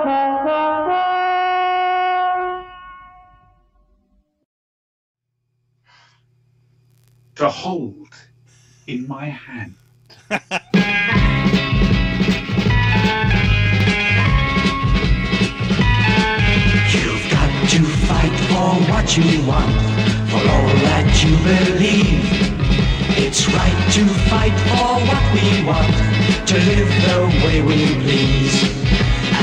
To hold in my hand. You've got to fight for what you want, for all that you believe. It's right to fight for what we want, to live the way we please.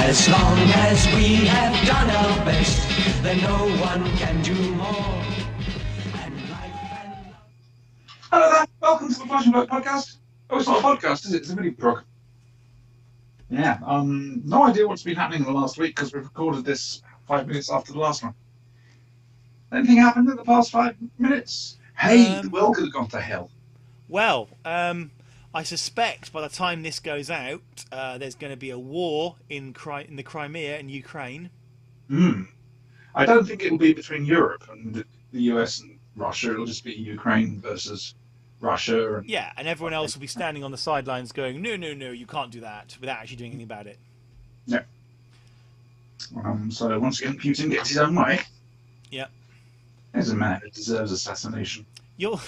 As long as we have done our best, then no one can do more. And life and love. Hello there, welcome to the Flashing Bloke podcast. Oh, it's not a podcast, is it? It's a VidiProg. Yeah, no idea what's been happening in the last week because we've recorded this 5 minutes after the last one. Anything happened in the past 5 minutes? Hey, the world could have gone to hell. Well, I suspect by the time this goes out, there's going to be a war in the Crimea and Ukraine. I don't think it'll be between Europe and the US and Russia. It'll just be Ukraine versus Russia. And yeah, and everyone else will be standing on the sidelines going, no, you can't do that, without actually doing anything about it. Yeah. So once again, Putin gets his own way. Yeah. There's a man who deserves assassination. You'll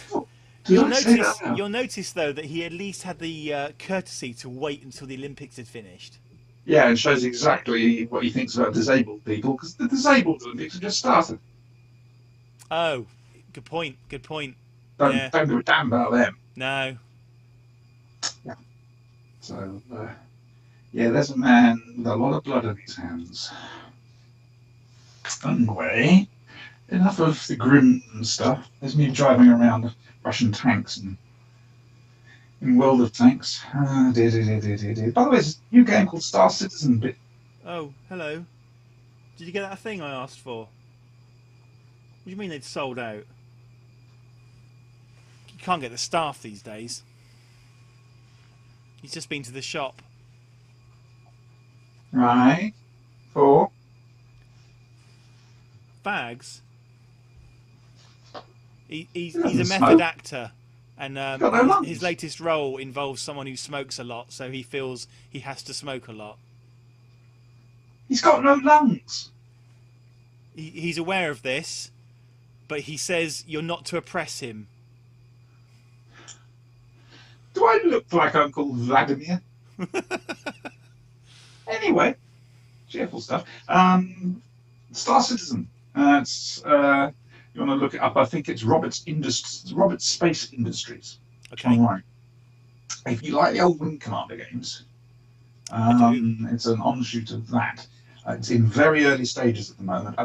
notice, though, that he at least had the courtesy to wait until the Olympics had finished. Yeah, and shows exactly what he thinks about disabled people, because the disabled Olympics have just started. Oh, good point. Don't give a damn about them. No. Yeah. So, there's a man with a lot of blood on his hands. Anyway, enough of the grim stuff. There's me driving around Russian tanks and in World of Tanks. By the way, there's a new game called Star Citizen. Oh, hello. Did you get that thing I asked for? What do you mean they'd sold out? You can't get the staff these days. He's just been to the shop. Right. For? Fags. He's a method actor, and his latest role involves someone who smokes a lot, so he feels he has to smoke a lot. He's got no lungs. He's aware of this, but he says you're not to oppress him. Do I look like Uncle Vladimir? Anyway, cheerful stuff. Star Citizen. You want to look it up? I think it's Roberts Space Industries. Okay. All right. If you like the old Wing Commander games, it's an offshoot of that. It's in very early stages at the moment.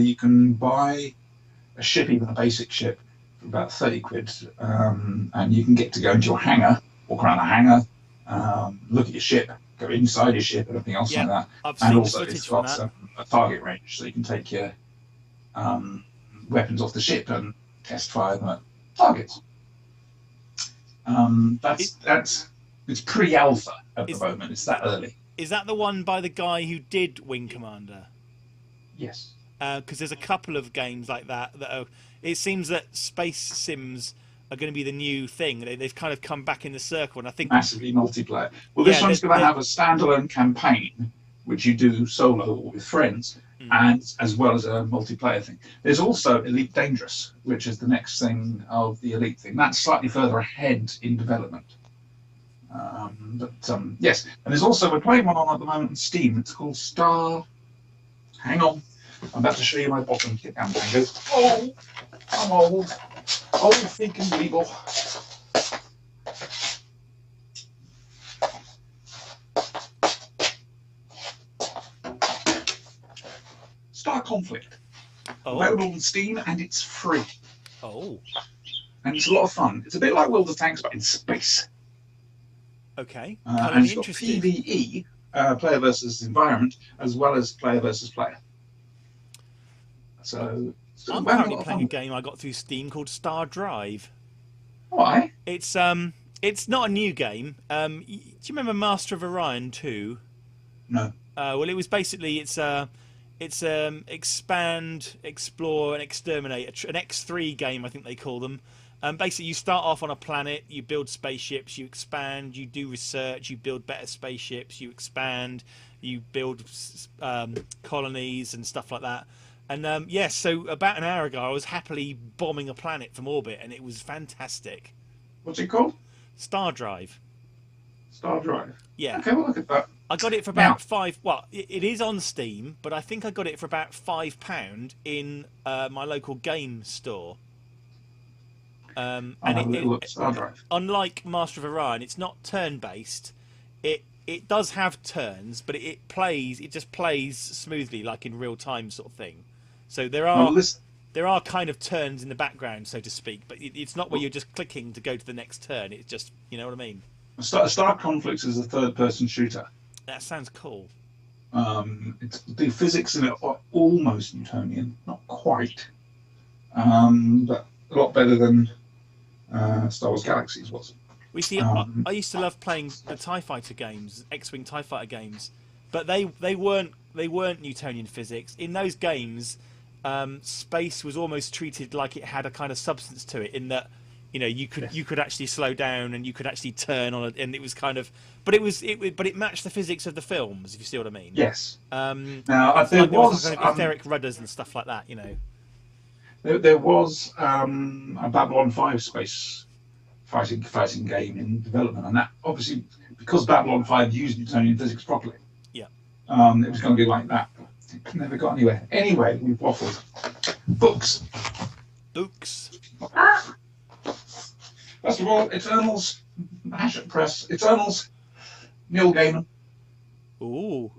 You can buy a ship, even a basic ship, for about 30 quid, and you can get to go into your hangar, walk around the hangar, look at your ship, go inside your ship, and everything else like that. And also, it's got a target range, so you can take your weapons off the ship and test fire them at targets. It's pre-alpha at the moment. It's that early. Is that the one by the guy who did Wing Commander? Yes. Because there's a couple of games like that are. It seems that space sims are going to be the new thing. They've kind of come back in the circle, and I think massively multiplayer. Well, this one's going to have a standalone campaign, which you do solo or with friends, and as well as a multiplayer thing. There's also Elite Dangerous, which is the next thing of the Elite thing. That's slightly further ahead in development. Yes, and there's also, we're playing one on at the moment on Steam. It's called Star. Hang on, I'm about to show you my bottom kick down fingers. Oh, I'm old thinking people. Star Conflict. Available on Steam, and it's free. Oh. And it's a lot of fun. It's a bit like World of Tanks, but in space. Okay. And it's got PvE, player versus environment, as well as player versus player. So I'm currently playing a game I got through Steam called Star Drive. Why? It's not a new game. Do you remember Master of Orion 2? No. Well, it was basically it's expand, explore, and exterminate. An X3 game, I think they call them. Basically, you start off on a planet, you build spaceships, you expand, you do research, you build better spaceships, you expand, you build colonies and stuff like that. And yes, so about an hour ago, I was happily bombing a planet from orbit, and it was fantastic. What's it called? Star Drive. Star Drive. Yeah. Okay, we'll look at that. I got it for Now, about five. Well, it is on Steam, but I think I got it for about £5 in my local game store. I'll have a little look at Star Drive. Unlike Master of Orion, it's not turn-based. It does have turns, but it just plays smoothly, like in real time, sort of thing. So there are kind of turns in the background, so to speak, but it's not where you're just clicking to go to the next turn. It's just, you know what I mean. Star Conflicts is a third-person shooter. That sounds cool. The physics in it are almost Newtonian, not quite, but a lot better than Star Wars Galaxies was. We see. I used to love playing the TIE Fighter games, X-wing TIE Fighter games, but they weren't Newtonian physics. In those games, space was almost treated like it had a kind of substance to it, in that, you know, you could actually slow down and you could actually turn on it, and it was kind of, but it matched the physics of the films, if you see what I mean. Yes. Now there was kind of etheric rudders and stuff like that, you know. There was a Babylon 5 space fighting game in development, and that obviously, because Babylon 5 used Newtonian physics properly, yeah, it was going to be like that. It never got anywhere. Anyway, we've waffled. Books. First of all, Eternals, Hachette Press, Eternals, Neil Gaiman. Ooh.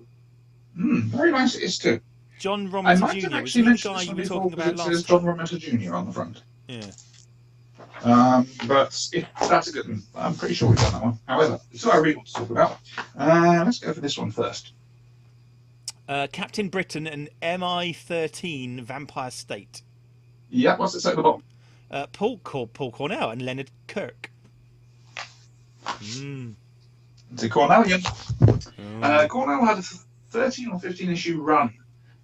Very nice it is too. John I Romita might have Jr. was actually the mentioned guy this you one were before, talking about because it says last John Romita Jr. on the front. Yeah. But that's a good one. I'm pretty sure we've done that one. However, so I really want to talk about. Let's go for this one first. Captain Britain and MI13 Vampire State. Yeah, what's it say at the bottom? Paul Cornell and Leonard Kirk. It's a Cornellian. Cornell had a 13 or 15 issue run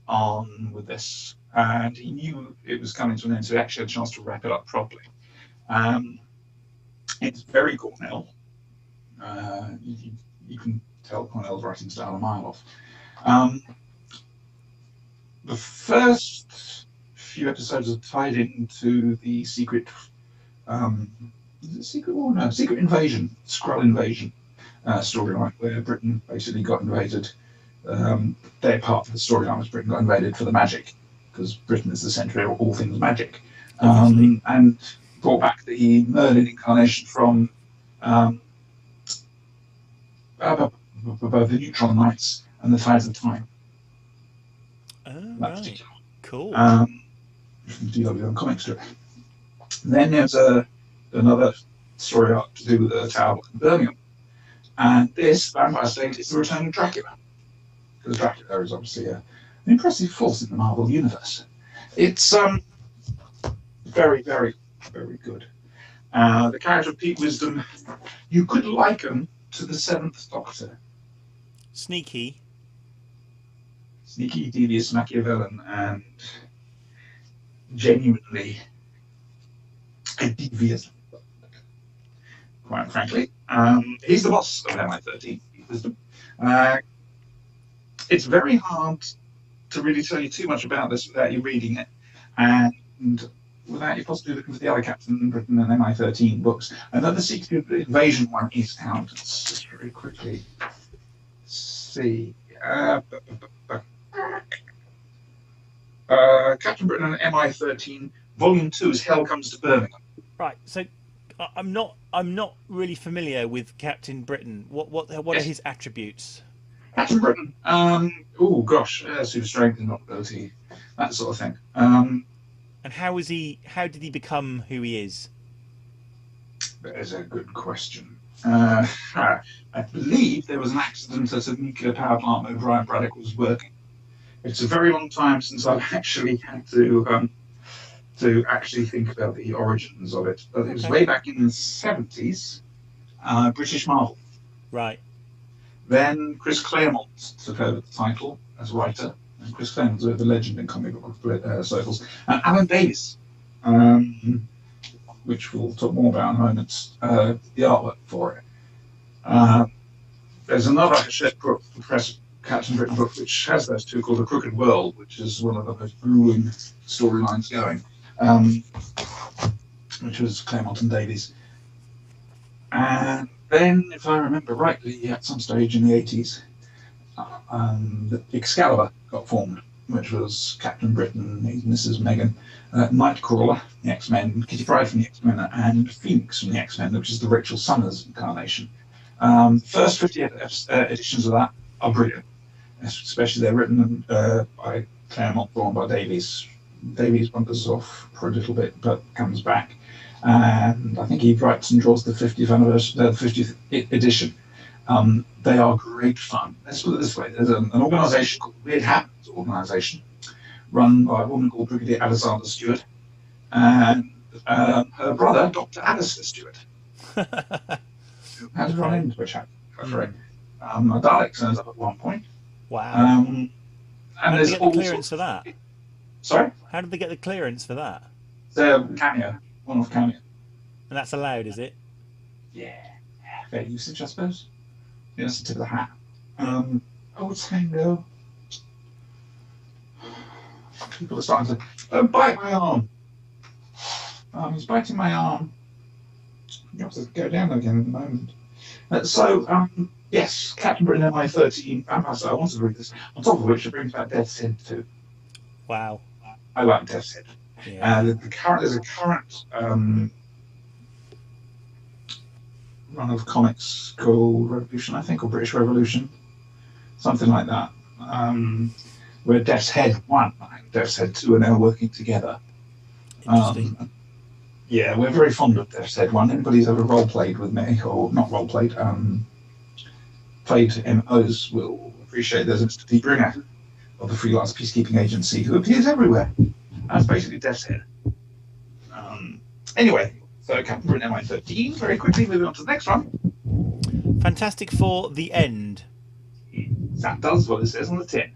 on with this, and he knew it was coming to an end, so he actually had a chance to wrap it up properly. It's very Cornell. You can tell Cornell's writing style a mile off. The first few episodes are tied into the Secret Invasion, Skrull Invasion storyline, where Britain basically got invaded. Their part of the storyline was Britain got invaded for the magic, because Britain is the centre of all things magic, and brought back the Merlin incarnation from the Neutron Knights and the Tides of Time. Oh, right. Cool. From DW comic strip. Then there's another story arc to do with the Tower in Birmingham, and this Vampire State is the return of Dracula, because Dracula is obviously an impressive force in the Marvel universe. It's very, very, very good. The character of Pete Wisdom, you could liken to the Seventh Doctor. Sneaky, devious Machiavellian, and genuinely a devious, quite frankly. He's the boss of MI13. Wisdom. It's very hard to really tell you too much about this without you reading it, and without you possibly looking for the other Captain Britain and MI13 books. Another Secret Invasion one is out. Let's just very quickly see. Captain Britain and MI13 Volume 2 is Hell Comes to Birmingham. right? So I'm not really familiar with Captain Britain. What are his attributes? Captain Britain. Super strength and ability, that sort of thing. And how did he become who he is? That is a good question. I believe there was an accident at a nuclear power plant where Brian Braddock was working. It's a very long time since I've actually had to actually think about the origins of it. But it was way back in the 70s, British Marvel. Right. Then Chris Claremont took over the title as writer, and Chris Claremont's a bit of a legend in comic book circles. And Alan Davis which we'll talk more about in a moment, the artwork for it. There's another Hachette book, the Press Captain Britain book, which has those two, called The Crooked World, which is one of the most grueling storylines going, which was Claremont and Davies. And then, if I remember rightly, at some stage in the 80s, Excalibur got formed, which was Captain Britain, Mrs. Megan, Nightcrawler, the X-Men, Kitty Pryde from the X-Men, and Phoenix from the X-Men, which is the Rachel Summers incarnation. First 50 editions of that are brilliant, especially they're written by Claremont, drawn by Davies. Davies wanders off for a little bit, but comes back. And I think he writes and draws the 50th anniversary, the 50th edition. They are great fun. Let's put it this way: there's an organisation called Weird Happens organisation, run by a woman called Brigadier Alexander Stewart, and her brother, Dr. Alistair Stewart, who had to run into a chap. A Dalek turns up at one point. Wow. And How did there's they get the clearance for that? Sorry? How did they get the clearance for that? It's a cameo, one-off cameo. And that's allowed, is it? Yeah, fair usage, I suppose. Yeah, that's the tip of the hat. Old Tango. People are starting to don't bite my arm. He's biting my arm. You have to go down again in a moment. Yes, Captain Britain MI13. I wanted to read this. On top of which, it brings back Death's Head too. Wow. I like Death's Head. Yeah. There's a current run of comics called Revolution, I think, or British Revolution, something like that, where Death's Head 1 and Death's Head 2 are now working together. Interesting. Yeah, we're very fond of Death's Head 1. Anybody who's ever role-played with me, or not role-played, played MOs will appreciate there's a Mr. D. Bringer of the freelance peacekeeping agency who appears everywhere. That's basically Death's Head. Anyway, so Captain Britain MI13, very quickly, moving on to the next one. Fantastic Four: The End. That does what it says on the tin.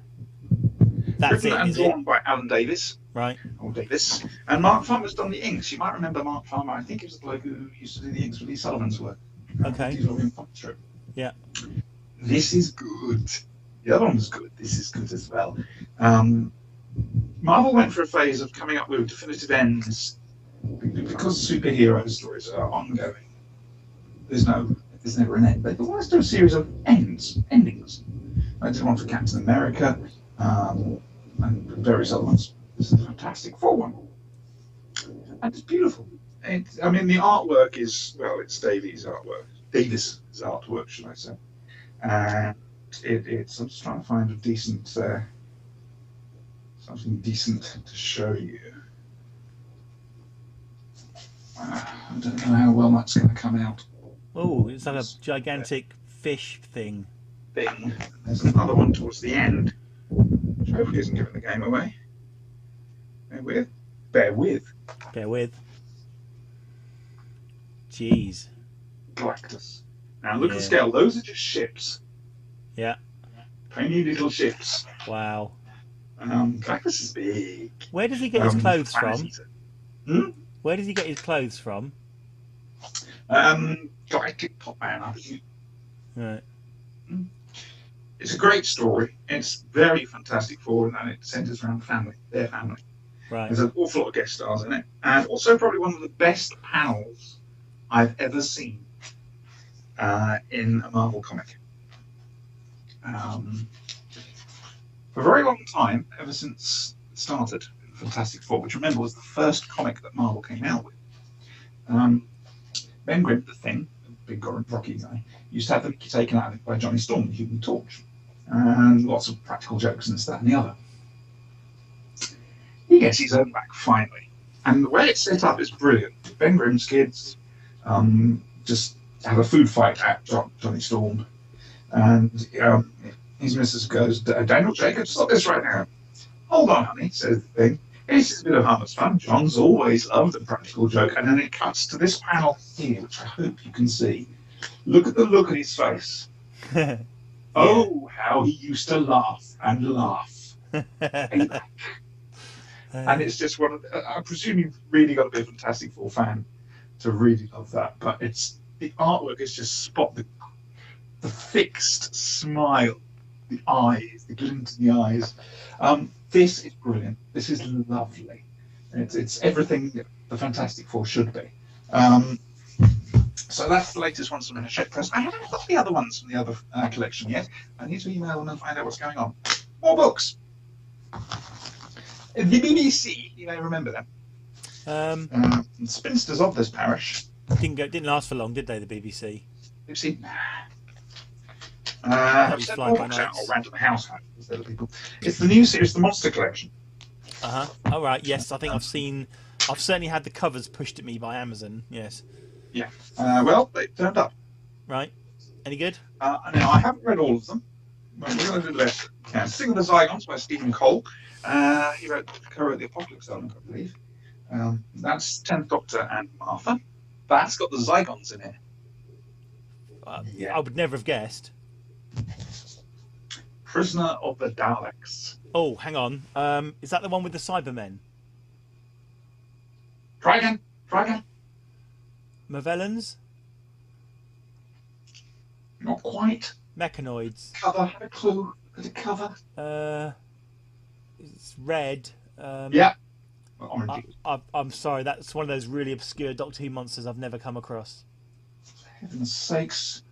That's Written it, and is it? drawn by Alan Davis. Right. Or Davis. And Mark Farmer's done the inks. You might remember Mark Farmer. I think he was the bloke who used to do the inks for Lee Sullivan's work. Okay. He's in comic strip. Yeah. This is good. The other one was good. This is good as well. Marvel went for a phase of coming up with definitive ends because superhero stories are ongoing. There's never an end. But they want us to do a series of endings. I did one for Captain America and various other ones. This is a Fantastic Four one, and it's beautiful. The artwork is it's Davies' artwork. Davis' artwork, should I say? And I'm just trying to find a decent something decent to show you. I don't know how well that's going to come out. Oh, it's like a gigantic fish thing. There's another one towards the end, which hopefully isn't giving the game away. Bear with. Jeez. Galactus. Now look at the scale. Those are just ships. Yeah. Tiny little ships. Wow. Galactus is big. Where does he get his clothes from? Where does he get his clothes from? Galactic Top Man, I presume. Right. It's a great story. It's very Fantastic Four, and it centres around their family. Right. There's an awful lot of guest stars in it, and also probably one of the best panels I've ever seen in a Marvel comic. For a very long time, ever since it started, Fantastic Four, which remember was the first comic that Marvel came out with. Ben Grimm, the Thing, the big rocky guy, used to have the Mickey taken out of it by Johnny Storm, the Human Torch, and lots of practical jokes and this, that, and the other. He gets his own back finally, and the way it's set up is brilliant. Ben Grimm's kids just have a food fight at Johnny Storm, and his missus goes, "Daniel Jacob, stop this right now." "Hold on, honey," says the Thing. "This is a bit of harmless fun. John's always loved a practical joke." And then it cuts to this panel here, which I hope you can see. Look at the look on his face. Yeah. Oh, how he used to laugh and laugh. And it's just one of I presume you've really got to be a Fantastic Four fan to really love that. But the artwork is just spot the fixed smile, the eyes, the glint in the eyes. This is brilliant. This is lovely. It's everything the Fantastic Four should be. So that's the latest ones from the Hachette Press. I haven't got the other ones from the other collection yet. I need to email them and find out what's going on. More books. The BBC, you may remember them. The spinsters of this parish. Didn't last for long, did they? The BBC. BBC. Probably Sent fly more by books out nights. or random house instead of people. It's the new series, the Monster Collection. All right. Yes, I think I've certainly had the covers pushed at me by Amazon. Yes. Yeah. Well, they turned up. Right. Any good? Now, I haven't read all of them. But we're going to do the best we can. Sing of the Zygons by Stephen Cole. He co-wrote the Apocalypse element, I believe. That's 10th Doctor and Martha. That's got the Zygons in it. I would never have guessed. Prisoner of the Daleks. Oh, hang on. Is that the one with the Cybermen? Try again. Mavellans? Not quite. Mechanoids? Cover. Have a clue. Look at the cover. It's red. Yeah. Well, orange. I'm sorry, that's one of those really obscure Doctor Who monsters I've never come across. For heaven's sakes.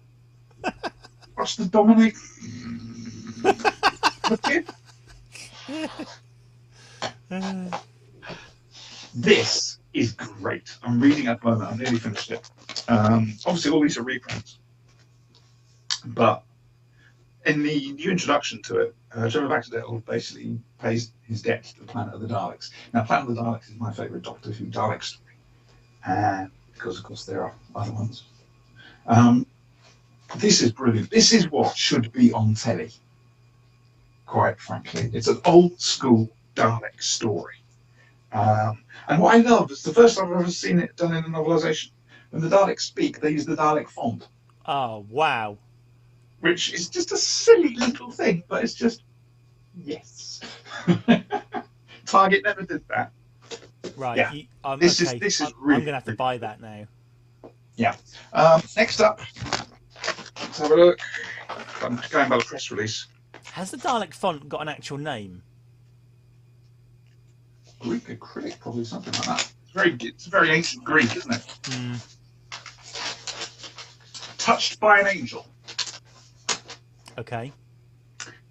What's the Dominic? This is great. I'm reading at the moment. I've nearly finished it. Obviously, all these are reprints. But in the new introduction to it, Trevor Baxter basically pays his debt to the Planet of the Daleks. Now, Planet of the Daleks is my favourite Doctor Who Dalek story. Because, of course, there are other ones. This is brilliant. This is what should be on telly, quite frankly. It's an old school Dalek story. And what I love is the first time I've ever seen it done in a novelisation. When the Daleks speak, they use the Dalek font. Oh, wow. Which is just a silly little thing, but it's just, yes. Target never did that. Right. Yeah. This is really I'm going to have to buy that now. Yeah. Next up, let's have a look. I'm going by the press release. Has the Dalek font got an actual name? Greek acrylic, probably something like that. It's very ancient Greek, isn't it? Mm. Touched by an Angel. Okay.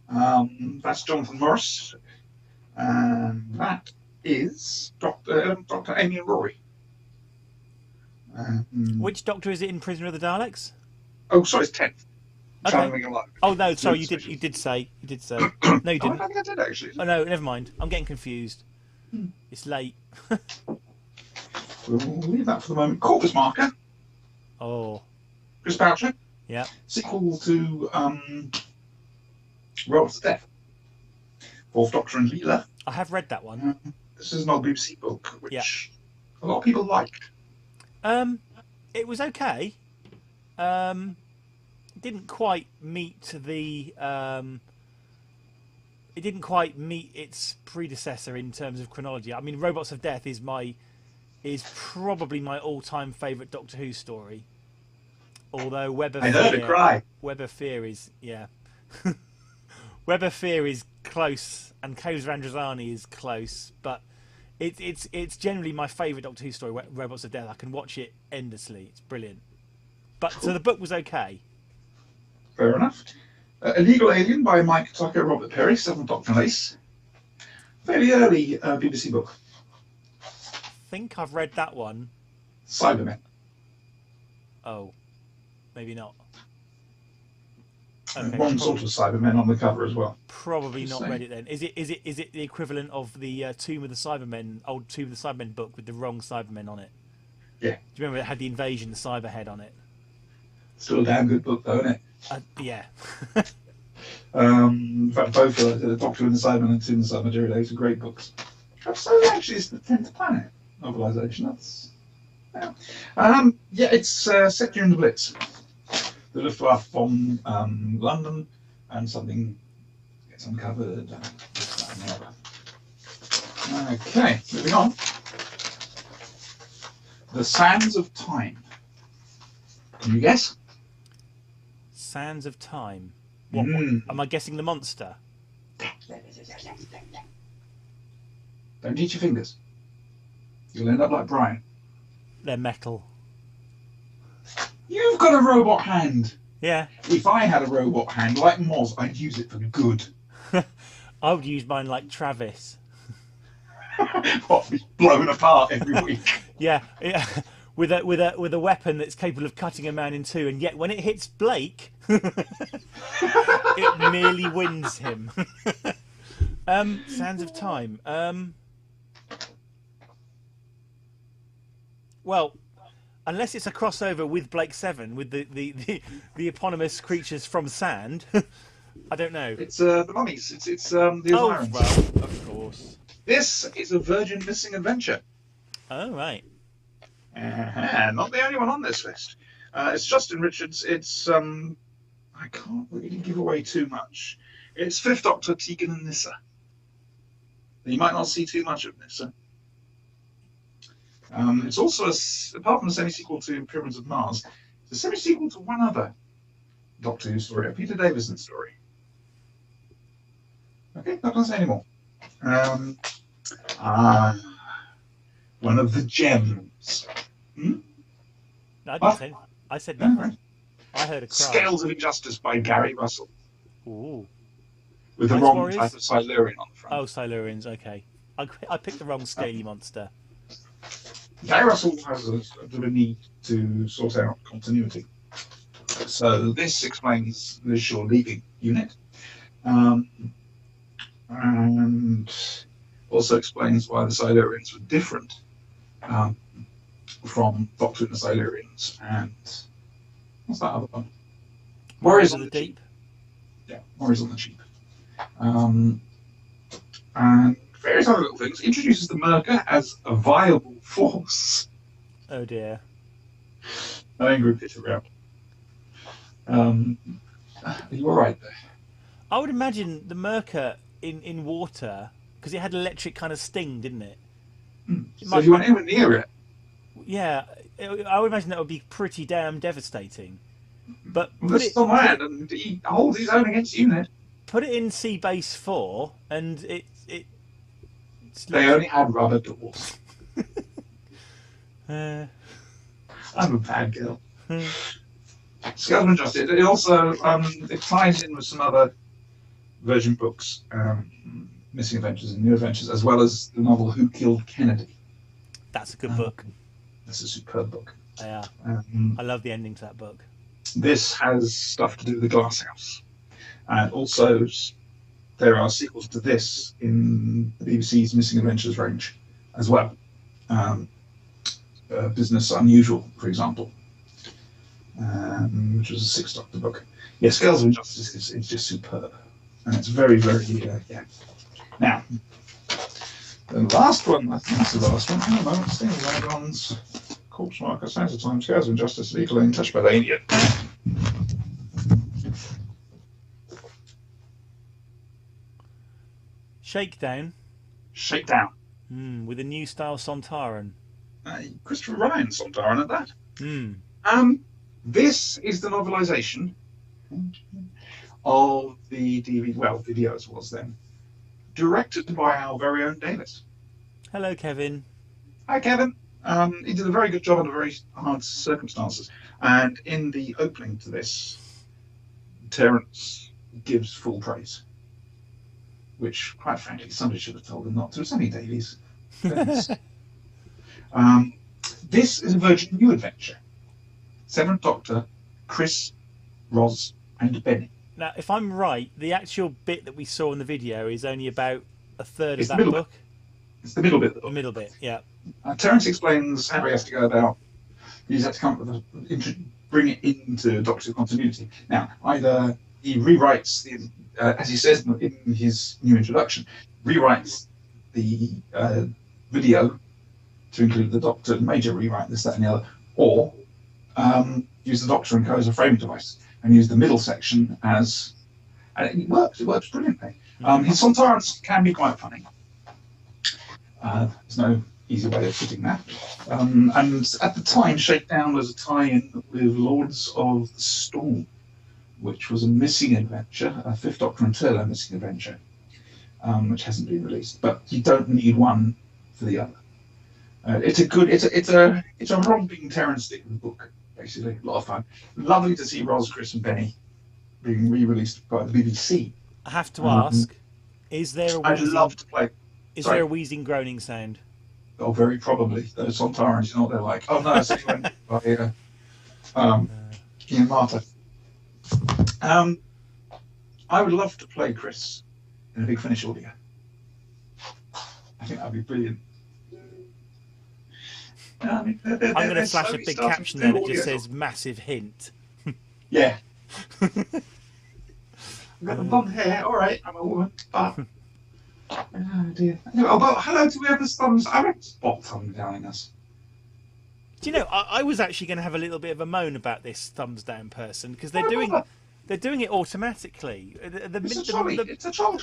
That's Jonathan Morris. And that is Dr. Amy and Rory. Which Doctor is it in Prisoner of the Daleks? Oh, sorry, it's 10th. Okay. Travelling Alive. Oh no, sorry, you did say. No, you Oh, I didn't. don't think I did actually. Oh no, never mind. I'm getting confused. It's late. We'll leave that for the moment. Corpus Marker. Oh. Chris Boucher. Yeah. Sequel to Robots of Death. Fourth Doctor and Leela. I have read that one. This is an old BBC book, which a lot of people liked. It was okay. It didn't quite meet the. It didn't quite meet its predecessor in terms of chronology. I mean, Robots of Death is probably my all-time favourite Doctor Who story. Although Web of Fear is Web of Fear is close, and Codes of Androzani is close, but it's generally my favourite Doctor Who story. Robots of Death. I can watch it endlessly. It's brilliant. But so the book was okay. Fair enough. Illegal Alien by Mike Tucker, Robert Perry, 7th Doctor and Ace. Fairly early BBC book. I think I've read that one. Cybermen. Oh, maybe not. One sort of Cybermen on the cover as well. Probably not read it then. Is it the equivalent of the Tomb of the Cybermen, old Tomb of the Cybermen book with the wrong Cybermen on it? Yeah. Do you remember it had the Invasion, the Cyberhead on it? Still a damn good book though, isn't it? Yeah. In fact, both the Doctor and the Cybermen and Tomb of the Cybermen, those are great books. So actually, it's the 10th Planet novelisation. That's it's set during the Blitz. The Luftwaffe from London, and something gets uncovered. Okay, moving on. The Sands of Time. Can you guess? Sands of Time. What am I guessing? The monster? Don't eat your fingers. You'll end up like Brian. They're metal. You've got a robot hand. Yeah. If I had a robot hand like Moz, I'd use it for good. I would use mine like Travis. What, be blown apart every week? Yeah. With a weapon that's capable of cutting a man in two, and yet when it hits Blake, it merely wins him. Sands of Time. Well, unless it's a crossover with Blake 7, with the eponymous creatures from Sand, I don't know. It's the mummies. It's the Osirans. Well, of course. This is a Virgin missing adventure. Oh, right. Not the only one on this list. It's Justin Richards. It's I can't really give away too much. It's Fifth Doctor, Tegan and Nyssa. You might not see too much of Nyssa. It's also, apart from a semi-sequel to Pyramids of Mars, it's a semi-sequel to one other Doctor Who story, a Peter Davison story. Okay, not going to say anymore. One of the gems. No, I didn't say. I said nothing. Right. I heard a cry. Scales of Injustice by Gary Russell. Ooh. With the Ice wrong Warriors? type of Silurian on the front. Oh, Silurians. Okay. I picked the wrong scaly monster. Gary Russell has a bit of a need to sort out continuity. So this explains the shore leaving unit. And also explains why the Silurians were different from Doctor and the Silurians. And what's that other one? Warriors on the Deep. Yeah, Warriors on the Cheap. And various other little things. Introduces the Merca as a viable force. Oh dear. No angry pit around. Are you alright there? I would imagine the Merca in water, because it had electric kind of sting, didn't it? So if you went anywhere near it. Yeah, I would imagine that would be pretty damn devastating. But Well, there's still land, and he holds his own against unit. Put it in Sea Base 4, and They only had rubber doors. uh, I'm a bad girl. Scales of Injustice. It also it ties in with some other Virgin books, Missing Adventures and New Adventures, as well as the novel Who Killed Kennedy. That's a good book. That's a superb book. Yeah, I love the ending to that book. This has stuff to do with the Glass House, and also there are sequels to this in the BBC's Missing Adventures range as well. Business Unusual, for example, which was a Sixth Doctor book. Yeah, Scales of Injustice is just superb, and it's very, very yeah. Now, the last one, I think it's the last one. Hang on a moment, Steel Dragons, Corpse Marker, Sands of Time, Scales of Injustice, Legal Lane, Touched by the Alien. Shakedown. Shakedown. With a new style Sontaran. Christopher Ryan Sontaran at that. This is the novelisation of the DVD, well, video as was then, directed by our very own Davis. Hello, Kevin. Hi, Kevin. He did a very good job under very hard circumstances. And in the opening to this, Terence gives full praise, which, quite frankly, somebody should have told him not to. It's only Davies. This is a Virgin New Adventure. Seventh Doctor, Chris, Roz, and Benny. Now, if I'm right, the actual bit that we saw in the video is only about a third It's of the that middle book. It's the middle bit. The middle bit, yeah. Terence explains how he has to go about. He's had to come up with bring it into Doctor continuity. Now, either he rewrites the, as he says in his new introduction, rewrites the video to include the Doctor, major rewrite, this, that, and the other, or use the Doctor and Co as a framing device and use the middle section as, and it works brilliantly. His Sontarans can be quite funny. There's no easy way of putting that. And at the time, Shakedown was a tie-in with Lords of the Storm, which was a missing adventure, a Fifth Doctor and Turlo missing adventure, which hasn't been released. But you don't need one for the other. It's a romping Terrance Dickens book, basically. A lot of fun. Lovely to see Ros, Chris, and Benny being re-released by the BBC. I have to ask: is there a I'd wheezing? love to play. Is there a wheezing, groaning sound? Oh, very probably. Those Sontarans, you know what they're like. Oh no, it's anyone by Ian Marta. I would love to play Chris in a Big Finish audio. I think that'd be brilliant. I'm going to flash a big caption there that just says "massive hint." Yeah. I've got the blonde hair. All right, I'm a woman, but oh dear. Oh, but hello to whoever's thumbs. I reckon Spot thumb downing us. Do you know? I was actually going to have a little bit of a moan about this thumbs down person because they're doing it automatically. It's a troll.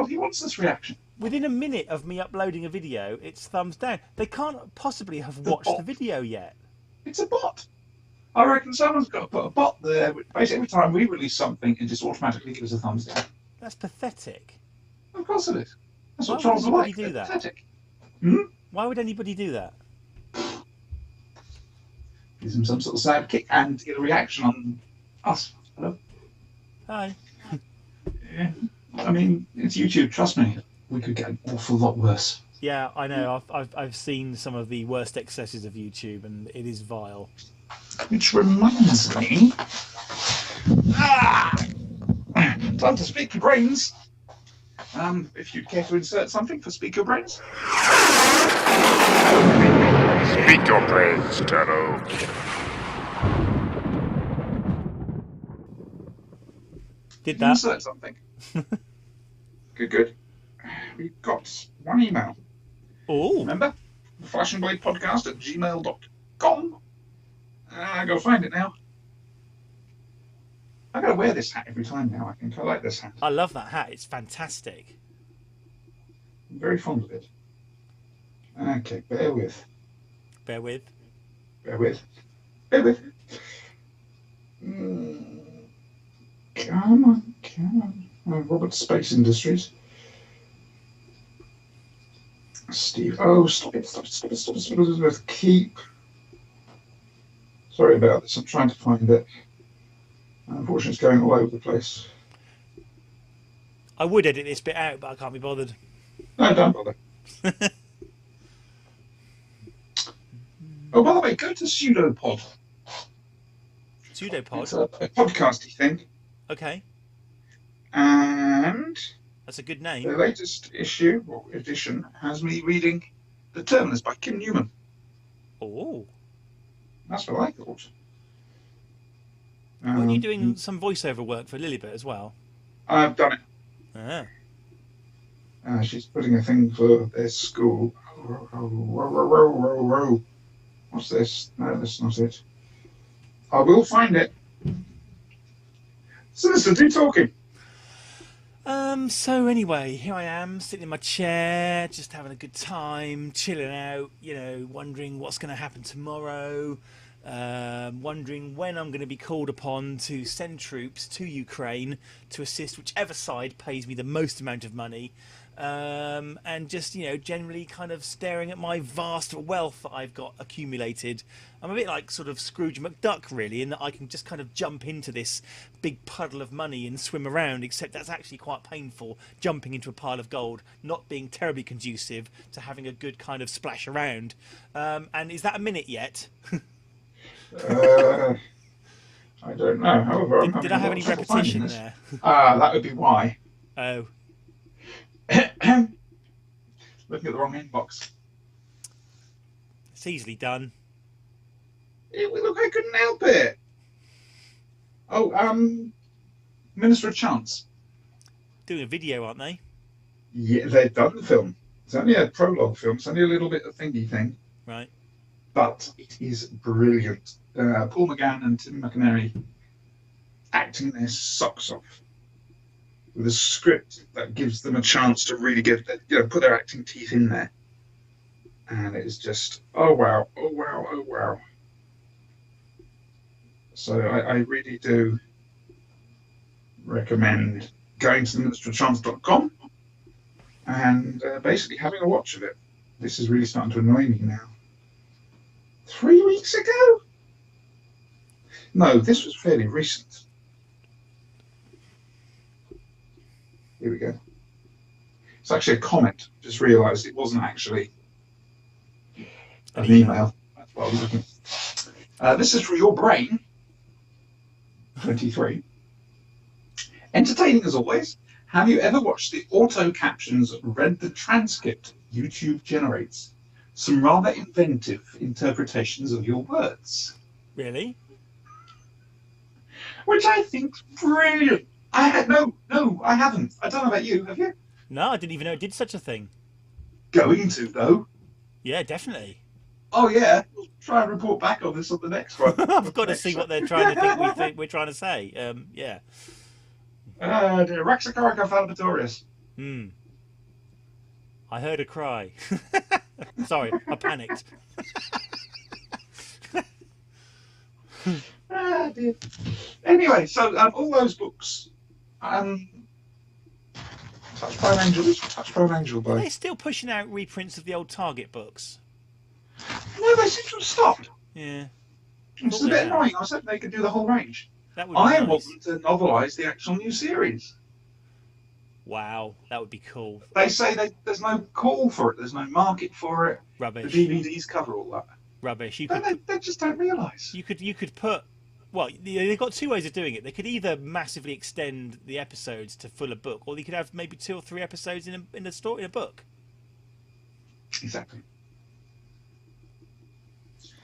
He wants this reaction. Within a minute of me uploading a video, it's thumbs down. They can't possibly have watched the video yet. It's a bot. I reckon someone's got to put a bot there. Basically, every time we release something, it just automatically gives a thumbs down. That's pathetic. Of course it is. That's what Why trolls would are anybody like. do that? Pathetic. Why would anybody do that? Gives them some sort of sad kick and get a reaction on us. Hello. Hi. Yeah. I mean, it's YouTube. Trust me, we could get an awful lot worse. Yeah, I know. I've seen some of the worst excesses of YouTube, and it is vile. Which reminds me, time to speak your brains. If you'd care to insert something for Speak Your Brains. Speak your brains, Turlo. Did that? Insert something. Good. We've got one email. Oh. Remember? The Flash and Blade podcast at gmail.com. I gotta find it now. I gotta wear this hat every time now. I think I like this hat. I love that hat. It's fantastic. I'm very fond of it. Okay, bear with. Come on. Robert Space Industries. Steve. Oh, stop it. Keep. Sorry about this. I'm trying to find it. Unfortunately, it's going all over the place. I would edit this bit out, but I can't be bothered. No, don't bother. Oh, by the way, go to Pseudopod. Pseudopod? It's a podcasty thing. Okay. And that's a good name. The latest issue, or edition, has me reading The Terminus by Kim Newman. Oh. That's what I thought. Weren't you doing some voiceover work for Lilibet as well? I've done it. Ah. She's putting a thing for their school. What's this? No, that's not it. I will find it. Sinister, do talking. So anyway, here I am, sitting in my chair, just having a good time, chilling out, wondering what's going to happen tomorrow, wondering when I'm going to be called upon to send troops to Ukraine to assist whichever side pays me the most amount of money, and just, generally kind of staring at my vast wealth that I've got accumulated. I'm a bit like sort of Scrooge McDuck, really, in that I can just kind of jump into this big puddle of money and swim around, except that's actually quite painful, jumping into a pile of gold, not being terribly conducive to having a good kind of splash around. And is that a minute yet? I don't know. However, did I have any repetition there? That would be why. Oh. Looking at the wrong inbox. It's easily done. Look, I couldn't help it. Oh, Minister of Chance. Doing a video, aren't they? Yeah, they've done the film. It's only a prologue film. It's only a little bit of thingy thing. Right. But it is brilliant. Paul McGann and Tim McInerney acting their socks off with a script that gives them a chance to really put their acting teeth in there. and it is just, oh wow, oh wow, oh wow. So I really do recommend going to theministryofchance.com and basically having a watch of it. This is really starting to annoy me now. 3 weeks ago? No, this was fairly recent. Here we go. It's actually a comment. Just realised it wasn't actually an email. That's what I was looking. This is for your brain. 23. Entertaining as always. Have you ever watched the auto captions, read the transcript YouTube generates? Some rather inventive interpretations of your words. Really? Which I think's brilliant. I haven't. I don't know about you. Have you? No, I didn't even know it did such a thing. Going to though. Yeah, definitely. Oh yeah. We'll try and report back on this on the next one. I've got to see what they're trying to think we're trying to say. Yeah. Raxacorica falcipatorius. I heard a cry. Sorry, I panicked. Dear. Anyway, so all those books. Touch by an Angel, Are by. they still pushing out reprints of the old Target books? No, they seem to have stopped. Yeah. Which is a bit annoying. I was hoping they could do the whole range. That would be I nice. want them to novelise the actual new series. Wow, that would be cool. They say there's no call for it. There's no market for it. Rubbish. The DVDs cover all that. Rubbish. They just don't realise. You could put. Well, they've got two ways of doing it. They could either massively extend the episodes to full a book, or they could have maybe 2 or 3 episodes in a book. Exactly.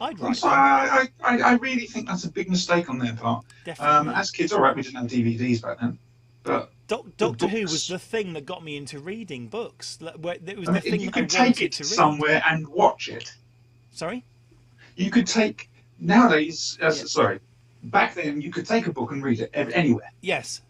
I'd write So that. I really think that's a big mistake on their part. Definitely. As kids, all right, we didn't have DVDs back then, but Doctor Who was the thing that got me into reading books. It was the thing you that I could take wanted it to read. somewhere and watch it. Sorry? You could take nowadays. Sorry, back then you could take a book and read it anywhere. Yes.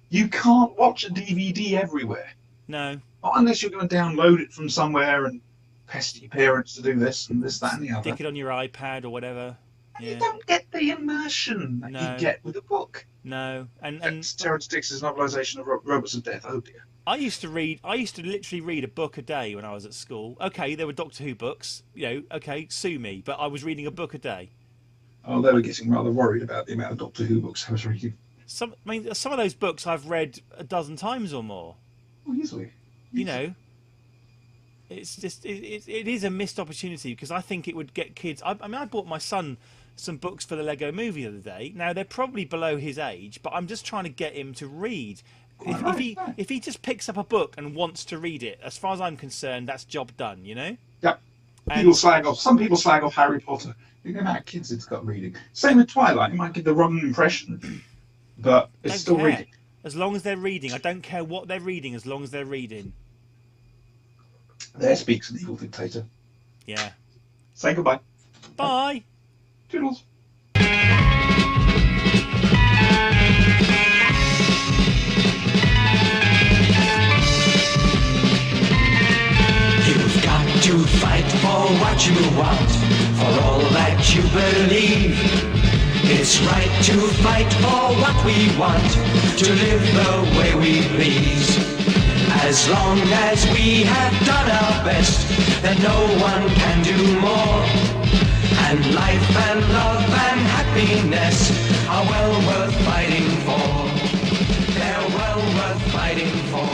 You can't watch a DVD everywhere. No. Not unless you're going to download it from somewhere and pester your parents to do this and this, that, and the other. Stick it on your iPad or whatever. And Yeah. you don't get the immersion that you get with a book. No. And Terrence Dicks's novelisation of Robots of Death. Oh dear. I used to literally read a book a day when I was at school. Okay, there were Doctor Who books. Okay, sue me, but I was reading a book a day. Oh, they were getting rather worried about the amount of Doctor Who books I was reading. Some of those books I've read a dozen times or more. Oh, easily. It's just it is a missed opportunity because I think it would get kids. I bought my son some books for the Lego Movie the other day. Now they're probably below his age, but I'm just trying to get him to read. If he just picks up a book and wants to read it, as far as I'm concerned, that's job done. Yep. Some people slag off Harry Potter. The amount of kids it's got reading. Same with Twilight. It might give the wrong impression, but it's still reading. As long as they're reading, I don't care what they're reading. As long as they're reading. There speaks an evil dictator. Yeah. Say goodbye. Bye. Toodles. You've got to fight for what you want, for all that you believe. It's right to fight for what we want, to live the way we please. As long as we have done our best, then no one can do more. And life and love and happiness are well worth fighting for. They're well worth fighting for.